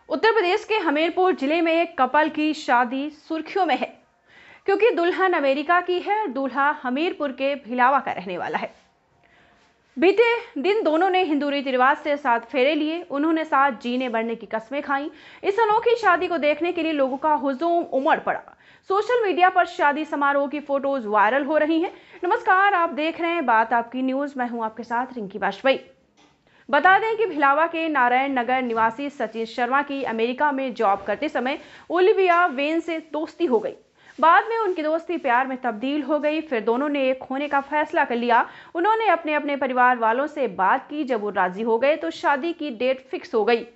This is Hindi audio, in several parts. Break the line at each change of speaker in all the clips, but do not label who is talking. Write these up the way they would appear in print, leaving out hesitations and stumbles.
उत्तर प्रदेश के हमीरपुर जिले में एक कपल की शादी सुर्खियों में है, क्योंकि दुल्हन अमेरिका की है और दूल्हा हमीरपुर के भिलावा का रहने वाला है। बीते दिन दोनों ने हिंदू रीति रिवाज से 7 फेरे लिए। उन्होंने साथ जीने मरने की कस्में खाई। इस अनोखी शादी को देखने के लिए लोगों का हुजूम उमड़ पड़ा। सोशल मीडिया पर शादी समारोह की फोटोज वायरल हो रही हैं। नमस्कार, आप देख रहे हैं बात आपकी न्यूज। मैं हूं आपके साथ रिंकी वाजपेयी। बता दें कि भिलावा के नारायण नगर निवासी सचिन शर्मा की अमेरिका में जॉब करते समय ओलिविया वेन से दोस्ती हो गई। बाद में उनकी दोस्ती प्यार में तब्दील हो गई। फिर दोनों ने एक होने का फैसला कर लिया। उन्होंने अपने अपने परिवार वालों से बात की। जब वो राजी हो गए तो शादी की डेट फिक्स हो गई।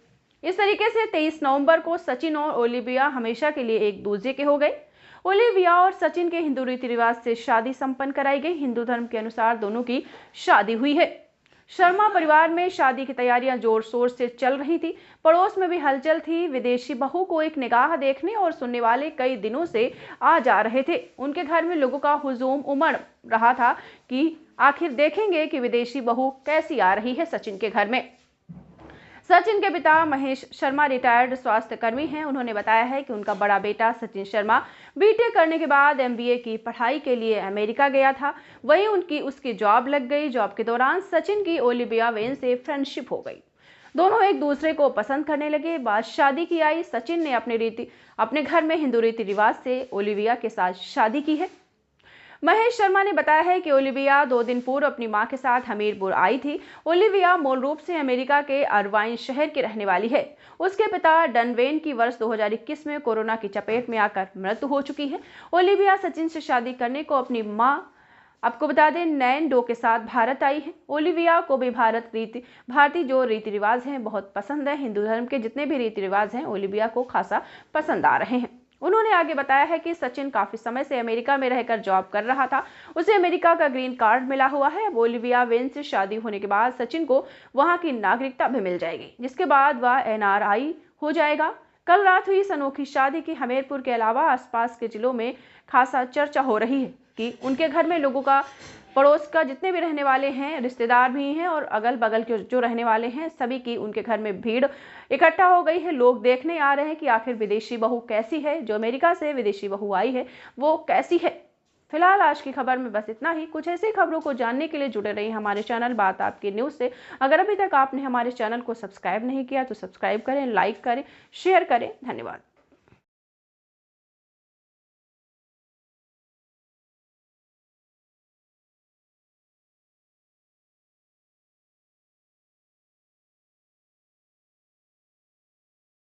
इस तरीके से 23 नवंबर को सचिन और ओलिविया हमेशा के लिए एक दूसरे के हो गए। ओलिविया और सचिन के हिंदू रीति रिवाज से शादी संपन्न कराई गई। हिंदू धर्म के अनुसार दोनों की शादी हुई है। शर्मा परिवार में शादी की तैयारियां जोर शोर से चल रही थी। पड़ोस में भी हलचल थी। विदेशी बहू को एक निगाह देखने और सुनने वाले कई दिनों से आ जा रहे थे। उनके घर में लोगों का हुजूम उमड़ रहा था कि आखिर देखेंगे कि विदेशी बहू कैसी आ रही है सचिन के घर में। सचिन के पिता महेश शर्मा रिटायर्ड स्वास्थ्य कर्मी हैं। उन्होंने बताया है कि उनका बड़ा बेटा सचिन शर्मा बीटेक करने के बाद एमबीए की पढ़ाई के लिए अमेरिका गया था। वहीं उसकी जॉब लग गई। जॉब के दौरान सचिन की ओलिविया वेन से फ्रेंडशिप हो गई। दोनों एक दूसरे को पसंद करने लगे। बाद शादी की आई। सचिन ने अपने घर में हिंदू रीति रिवाज से ओलिविया के साथ शादी की है। महेश शर्मा ने बताया है कि ओलिविया 2 दिन पूर्व अपनी मां के साथ हमीरपुर आई थी। ओलिविया मूल रूप से अमेरिका के अरवाइन शहर की रहने वाली है। उसके पिता डन वेन की वर्ष 2021 में कोरोना की चपेट में आकर मृत्यु हो चुकी है। ओलिविया सचिन से शादी करने को अपनी मां, आपको बता दें, नैन डो के साथ भारत आई है। ओलिविया को भी भारतीय जो रीति रिवाज हैं बहुत पसंद है। हिंदू धर्म के जितने भी रीति रिवाज हैं ओलिविया को खासा पसंद आ रहे हैं। उन्होंने आगे बताया है कि सचिन काफी समय से अमेरिका में रहकर जॉब कर रहा था। उसे अमेरिका का ग्रीन कार्ड मिला हुआ है। अब ओलिविया वेन से शादी होने के बाद सचिन को वहां की नागरिकता भी मिल जाएगी, जिसके बाद वह एनआरआई हो जाएगा। कल रात हुई इस अनोखी शादी की हमीरपुर के अलावा आसपास के जिलों में खासा चर्चा हो रही है कि उनके घर में लोगों का, पड़ोस का जितने भी रहने वाले हैं, रिश्तेदार भी हैं और अगल बगल के जो रहने वाले हैं, सभी की उनके घर में भीड़ इकट्ठा हो गई है। लोग देखने आ रहे हैं कि आखिर विदेशी बहू कैसी है, जो अमेरिका से विदेशी बहू आई है वो कैसी है। फिलहाल आज की खबर में बस इतना ही। कुछ ऐसी खबरों को जानने के लिए जुड़े रहिए हमारे चैनल बात आपकी न्यूज से। अगर अभी तक आपने हमारे चैनल को सब्सक्राइब नहीं किया तो सब्सक्राइब करें, लाइक करें, शेयर करें। धन्यवाद।